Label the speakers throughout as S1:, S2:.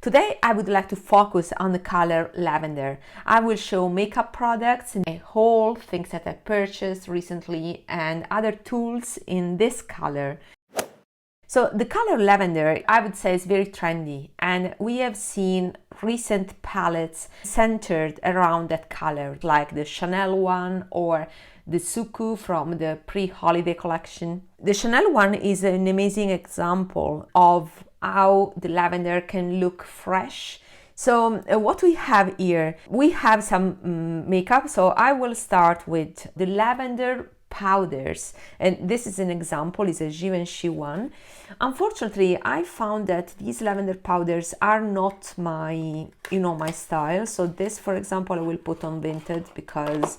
S1: Today I would like to focus on the color Lavender. I will show makeup products, a haul, things that I purchased recently, and other tools in this color. So the color Lavender, I would say, is very trendy, and we have seen recent palettes centered around that color, like the Chanel one or the Suqqu from the pre-holiday collection. The Chanel one is an amazing example of how the lavender can look fresh. So what we have here, we have some makeup. So I will start with the lavender powders, and this is an example, is a Givenchy one. Unfortunately, I found that these lavender powders are not my style. So this, for example, I will put on Vinted because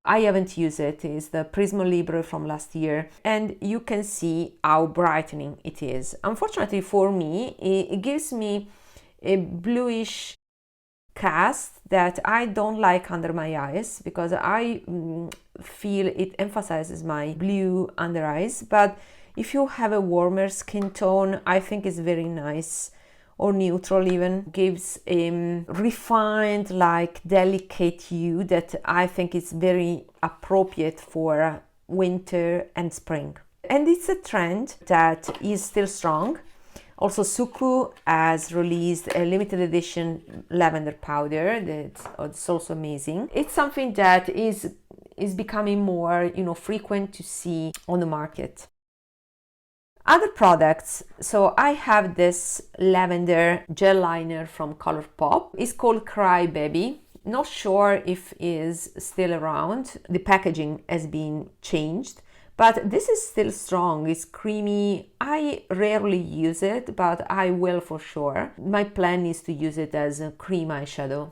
S1: I haven't used it. It's the Prisme Libre from last year, and you can see how brightening it is. Unfortunately for me, it gives me a bluish cast that I don't like under my eyes, because I feel it emphasizes my blue under eyes. But if you have a warmer skin tone, I think it's very nice, or neutral even, gives a refined, like delicate hue that I think is very appropriate for winter and spring. And it's a trend that is still strong. Also, Suqqu has released a limited edition lavender powder that's also amazing. It's something that is becoming more frequent to see on the market. Other products, so I have this lavender gel liner from Colourpop. It's called Cry Baby. Not sure if it is still around. The packaging has been changed, but this is still strong. It's creamy. I rarely use it, but I will for sure. My plan is to use it as a cream eyeshadow,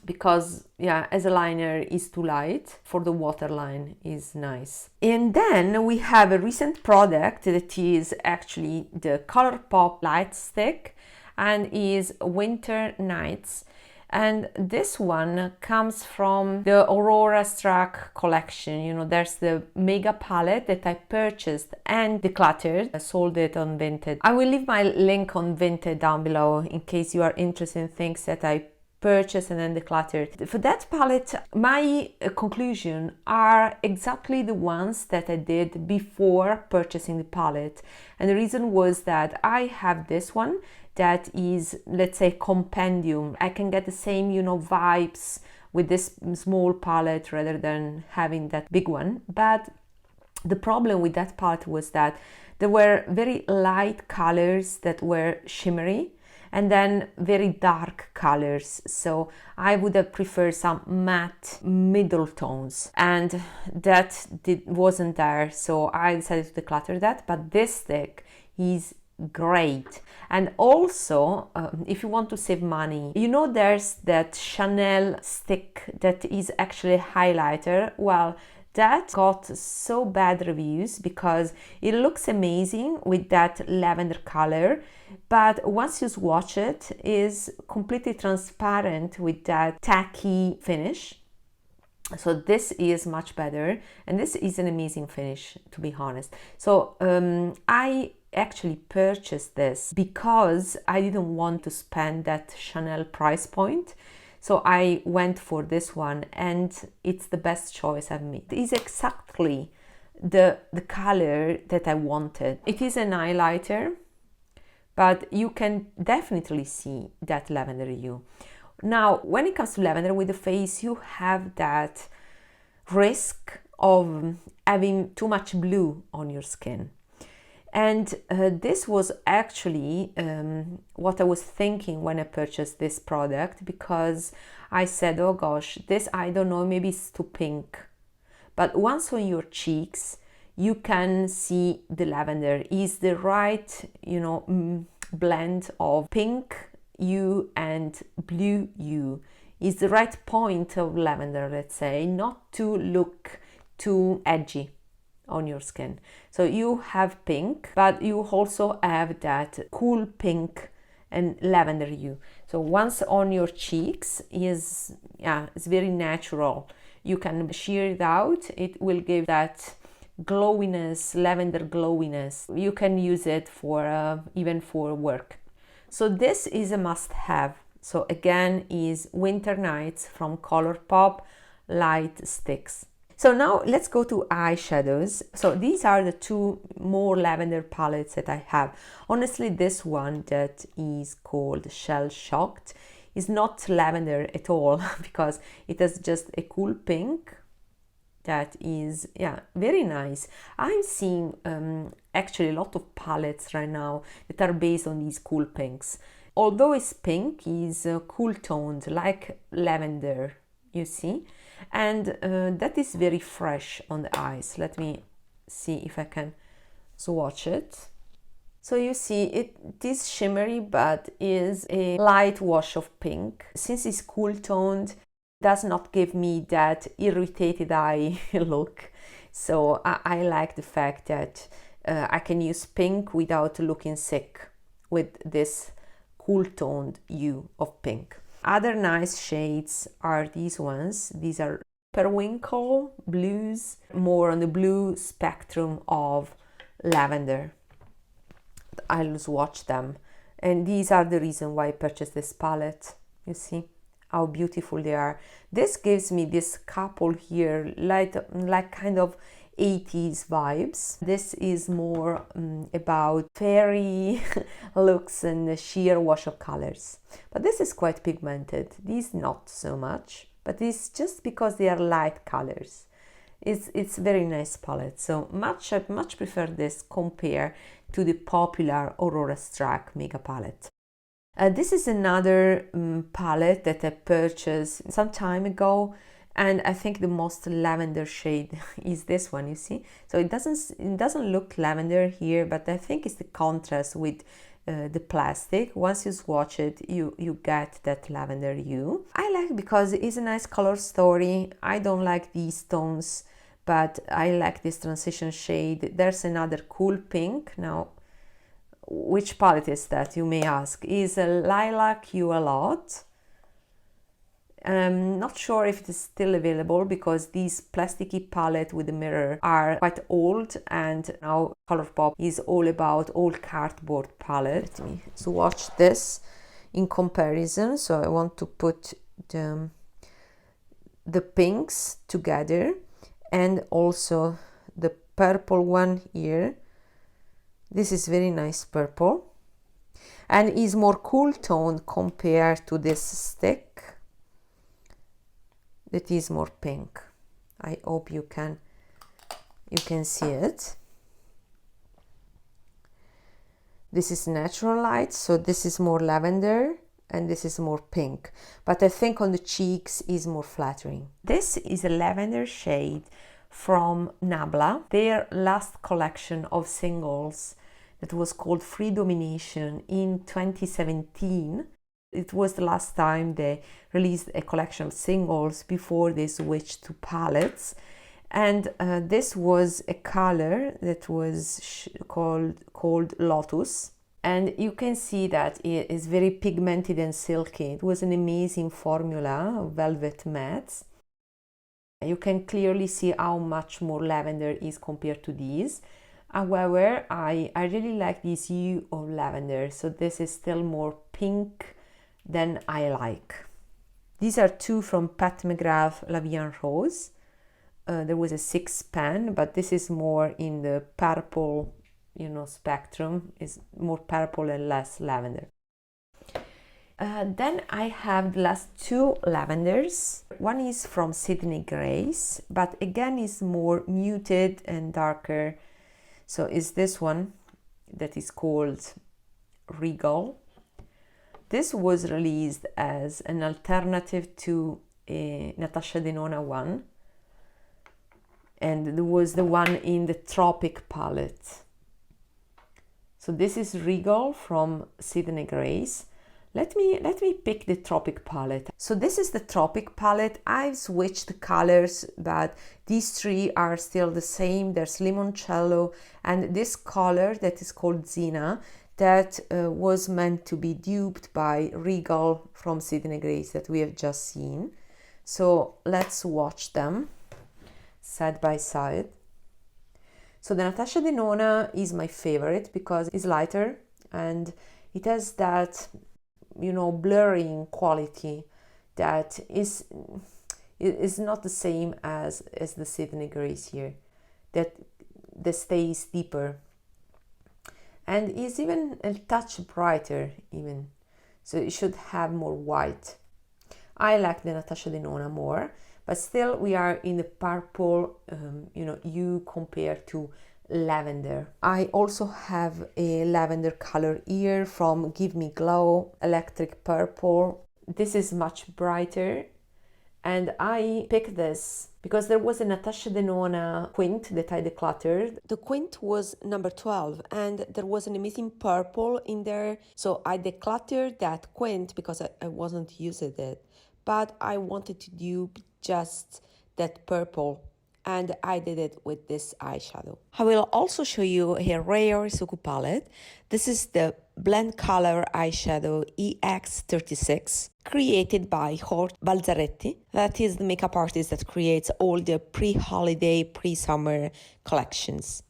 S1: because as a liner is too light. For the waterline is nice. And then we have a recent product that is actually the Colourpop Light Stick, and is Winter Nites. And this one comes from the Aurora Struck collection. There's the mega palette that I purchased and decluttered. I sold it on Vinted. I will leave my link on Vinted down below in case you are interested in things that I purchased and then decluttered. For that palette, my conclusion are exactly the ones that I did before purchasing the palette. And the reason was that I have this one that is, let's say, compendium. I can get the same, vibes with this small palette rather than having that big one. But the problem with that palette was that there were very light colors that were shimmery, and then very dark colors. So I would have preferred some matte middle tones, and that wasn't there. So I decided to declutter that. But this stick is great. And also, if you want to save money, there's that Chanel stick that is actually a highlighter. Well, that got so bad reviews because it looks amazing with that lavender color, but once you swatch it, is completely transparent with that tacky finish. So this is much better, and this is an amazing finish, to be honest. So I actually purchased this because I didn't want to spend that Chanel price point. So I went for this one, and it's the best choice I've made. It is exactly the color that I wanted. It is an highlighter, but you can definitely see that lavender hue. Now, when it comes to lavender with the face, you have that risk of having too much blue on your skin. And this was actually what I was thinking when I purchased this product, because I said, oh gosh, this, I don't know, maybe it's too pink. But once on your cheeks, you can see the lavender is the right, blend of pink hue and blue hue. Is the right point of lavender, let's say, not to look too edgy on your skin. So you have pink, but you also have that cool pink and lavender hue. So once on your cheeks it's very natural. You can sheer it out. It will give that glowiness, lavender glowiness. You can use it for even for work. So this is a must-have. So again is Winter Nights from Colourpop, Light Stix. So now let's go to eyeshadows. So these are the two more lavender palettes that I have. Honestly, this one that is called Shell Shocked is not lavender at all because it has just a cool pink that is, yeah, very nice. I'm seeing actually a lot of palettes right now that are based on these cool pinks. Although it's pink, it's cool toned like lavender, you see, and that is very fresh on the eyes. Let me see if I can swatch it. So you see it is shimmery, but is a light wash of pink. Since it's cool toned, does not give me that irritated eye look. So I like the fact that I can use pink without looking sick with this cool toned hue of pink. Other nice shades are these ones. These are periwinkle blues, more on the blue spectrum of lavender. I'll swatch them, and these are the reason why I purchased this palette. You see how beautiful they are. This gives me this couple here, like kind of 80s vibes. This is more about fairy looks and a sheer wash of colors. But this is quite pigmented. These not so much, but it's just because they are light colors. It's very nice palette. So I much prefer this compared to the popular Aurora Struck Mega Palette. This is another palette that I purchased some time ago, and I think the most lavender shade is this one, you see. So it doesn't look lavender here, but I think it's the contrast with the plastic. Once you swatch it, you get that lavender hue. I like because it's a nice color story. I don't like these tones, but I like this transition shade. There's another cool pink. Now, which palette is that, you may ask? Is a Lilac Hue a Lot. I'm not sure if it is still available because these plasticky palette with the mirror are quite old, and now Colourpop is all about old cardboard palette. Let me swatch this in comparison. So I want to put the pinks together and also the purple one here. This is very nice purple and is more cool toned compared to this stick that is more pink. I hope you can see it. This is natural light, so this is more lavender and this is more pink, but I think on the cheeks is more flattering. This is a lavender shade from Nabla, their last collection of singles that was called Free Domination in 2017. It was the last time they released a collection of singles before they switched to palettes. And this was a color that was called Lotus. And you can see that it is very pigmented and silky. It was an amazing formula of velvet mattes. You can clearly see how much more lavender is compared to these. However, I really like this hue of lavender. So this is still more pink than I like. These are two from Pat McGrath La Vie en Rose. There was a 6-pan, but this is more in the purple, spectrum. Is more purple and less lavender. Then I have the last two lavenders. One is from Sydney Grace, but again is more muted and darker. So is this one that is called Regal. This was released as an alternative to a Natasha Denona one, and there was the one in the Tropic palette. So this is Regal from Sydney Grace. Let me pick the Tropic palette. So this is the Tropic palette. I've switched the colors, but these three are still the same. There's limoncello and this color that is called Zena, that was meant to be duped by Regal from Sydney Grace that we have just seen. So let's watch them side by side. So the Natasha Denona is my favorite because it's lighter and It has that, you know, blurring quality that is not the same as the Sydney Grace here, that stays deeper and is even a touch brighter even, so it should have more white. I like the Natasha Denona more, but still we are in the purple, you know, hue compared to lavender. I also have a lavender color here from Give Me Glow, Electric Purple. This is much brighter, and I picked this because there was a Natasha Denona quint that I decluttered. The quint was number 12 and there was an amazing purple in there, so I decluttered that quint because I wasn't using it, but I wanted to do just that purple, and I did it with this eyeshadow. I will also show you a rare Suqqu palette. This is the Blend Color Eyeshadow EX36, created by Hort Balzaretti. That is the makeup artist that creates all the pre-holiday, pre-summer collections.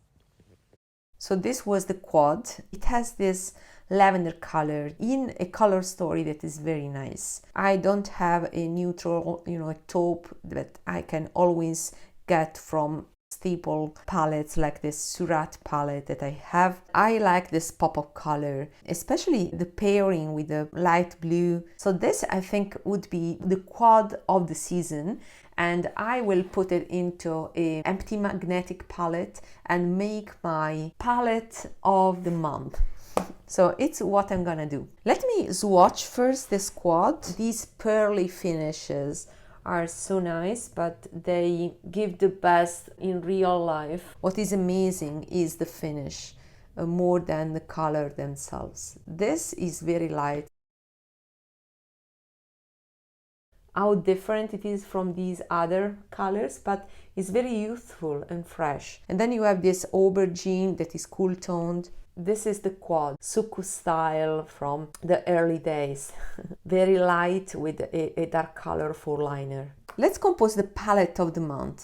S1: So this was the quad. It has this lavender color in a color story that is very nice. I don't have a neutral, you know, a taupe that I can always get from staple palettes like this Surratt palette that I have. I like this pop-up color, especially the pairing with the light blue. So this I think would be the quad of the season, and I will put it into a empty magnetic palette and make my palette of the month. So it's what I'm gonna do. Let me swatch first this quad. These pearly finishes are so nice, but they give the best in real life. What is amazing is the finish, more than the color themselves. This is very light. How different it is from these other colors, but it's very youthful and fresh. And then you have this aubergine that is cool toned. This is the quad, Suqqu style from the early days. Very light with a dark colorful liner. Let's compose the palette of the month.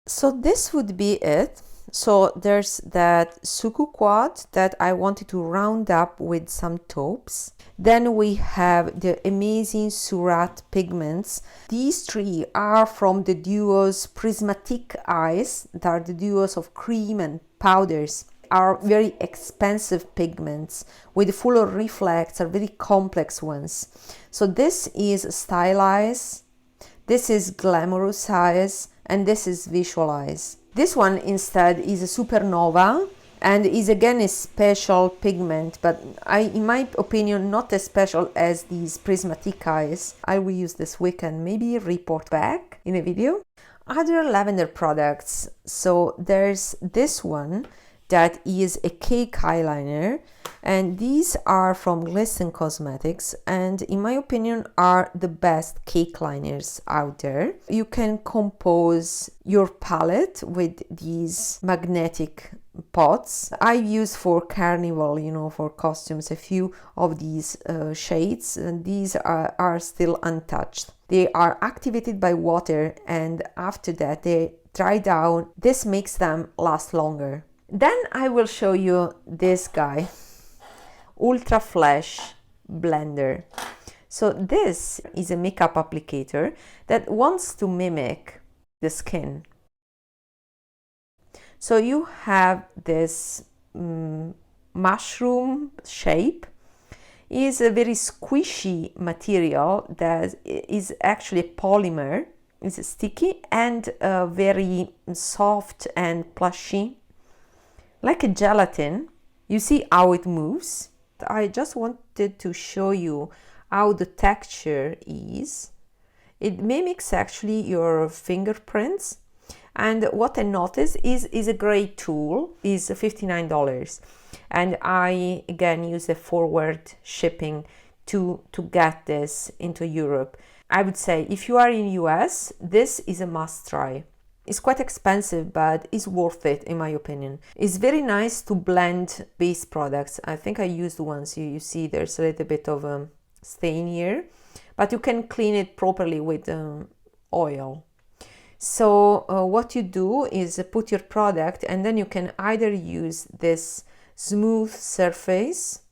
S1: So this would be it. So there's that Suqqu quad that I wanted to round up with some taupes. Then we have the amazing Surratt pigments. These three are from the duos Prismatique Eyes. That are the duos of cream and powders. Are very expensive pigments with full reflex, are very complex ones. So this is Stylize, this is Glamorous Eyes, and this is Visualize. This one instead is a Supernova and is again a special pigment, but in my opinion, not as special as these Prismatique Eyes. I will use this weekend, maybe report back in a video. Other lavender products. So there's this one that is a cake eyeliner, and these are from Glisten Cosmetics, and in my opinion are the best cake liners out there. You can compose your palette with these magnetic pots. I use for carnival, you know, for costumes, a few of these shades, and these are still untouched. They are activated by water, and after that they dry down. This makes them last longer. Then I will show you this guy, Ultra Flash Blender. So this is a makeup applicator that wants to mimic the skin. So you have this mushroom shape. It is a very squishy material that is actually a polymer. It's sticky and very soft and plushy. Like a gelatin. You see how it moves. I just wanted to show you how the texture is. It mimics actually your fingerprints. And what I noticed is a great tool, is $59. And I again use a forward shipping to get this into Europe. I would say if you are in US, this is a must try. It's quite expensive, but it's worth it in my opinion. It's very nice to blend base products. I think I used once. You see there's a little bit of a stain here, but you can clean it properly with oil. So what you do is put your product, and then you can either use this smooth surface.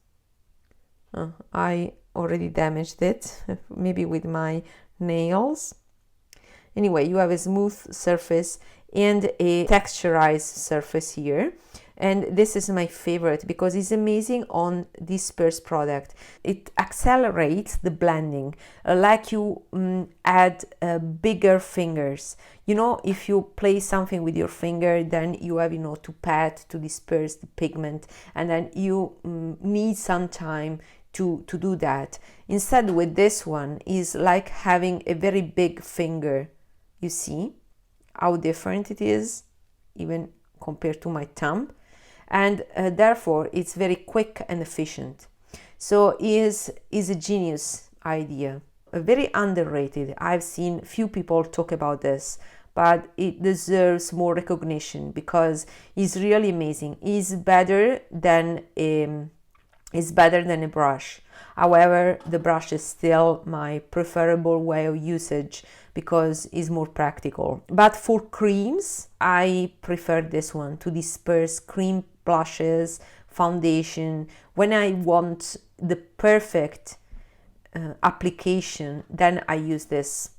S1: I already damaged it, maybe with my nails. Anyway, you have a smooth surface and a texturized surface here. And this is my favorite because it's amazing on dispersed product. It accelerates the blending, like you add bigger fingers. You know, if you place something with your finger, then you have, you know, to pat, to disperse the pigment, and then you need some time to do that. Instead, with this one, is like having a very big finger. You see how different it is, even compared to my thumb. And therefore it's very quick and efficient. So is a genius idea, very underrated. I've seen few people talk about this, but it deserves more recognition because it's really amazing. It's better than a brush. However, the brush is still my preferable way of usage because it's more practical. But for creams, I prefer this one to disperse cream blushes, foundation. When I want the perfect application, then I use this.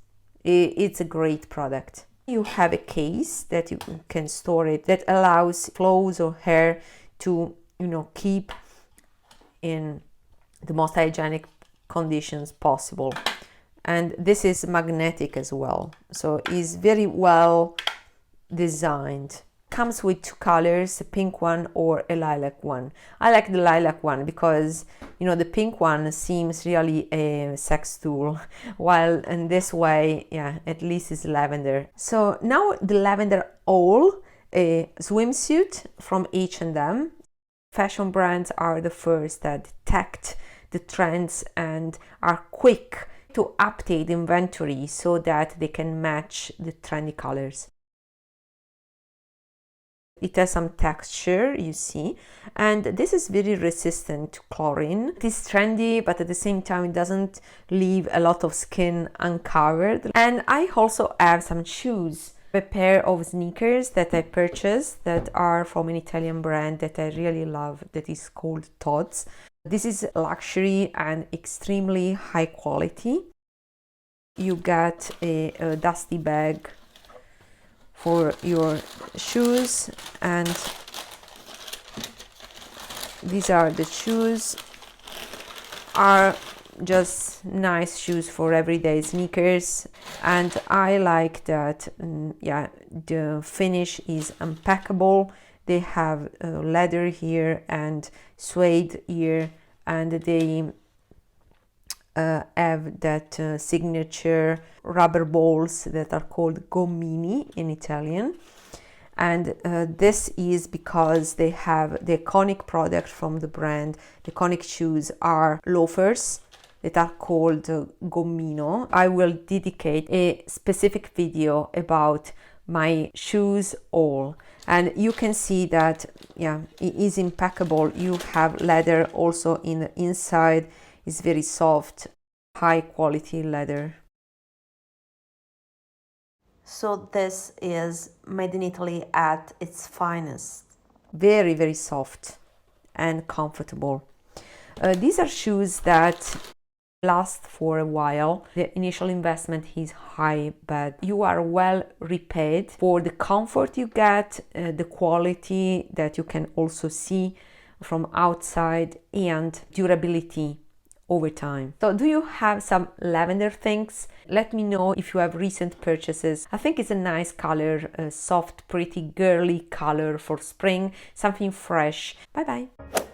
S1: It's a great product. You have a case that you can store it that allows clothes or hair to, you know, keep in the most hygienic conditions possible. And this is magnetic as well, so it's very well designed. Comes with two colors, a pink one or a lilac one. I like the lilac one because, you know, the pink one seems really a sex tool, while in this way, yeah, at least it's lavender. So now the lavender all, a swimsuit from H&M. Fashion brands are the first that detect the trends and are quick to update inventory so that they can match the trendy colors. It has some texture, you see, and this is very resistant to chlorine. It is trendy, but at the same time it doesn't leave a lot of skin uncovered. And I also have some shoes, a pair of sneakers that I purchased that are from an Italian brand that I really love, that is called Tots. This is luxury and extremely high quality. You get a dusty bag for your shoes, and these are the shoes. Are just nice shoes for everyday sneakers, and I like that. Yeah, the finish is impeccable. They have leather here and suede here, and they have that signature rubber balls that are called gommini in Italian. And this is because they have the iconic product from the brand. The iconic shoes are loafers that are called gommino. I will dedicate a specific video about my shoes all, and you can see that, yeah, it is impeccable. You have leather also in the inside. It's very soft, high quality leather. So this is made in Italy at its finest. Very, very soft and comfortable. These are shoes that last for a while. The initial investment is high, but you are well repaid for the comfort you get, the quality that you can also see from outside, and durability over time. So do you have some lavender things? Let me know if you have recent purchases. I think it's a nice color, a soft, pretty girly color for spring, something fresh. Bye bye.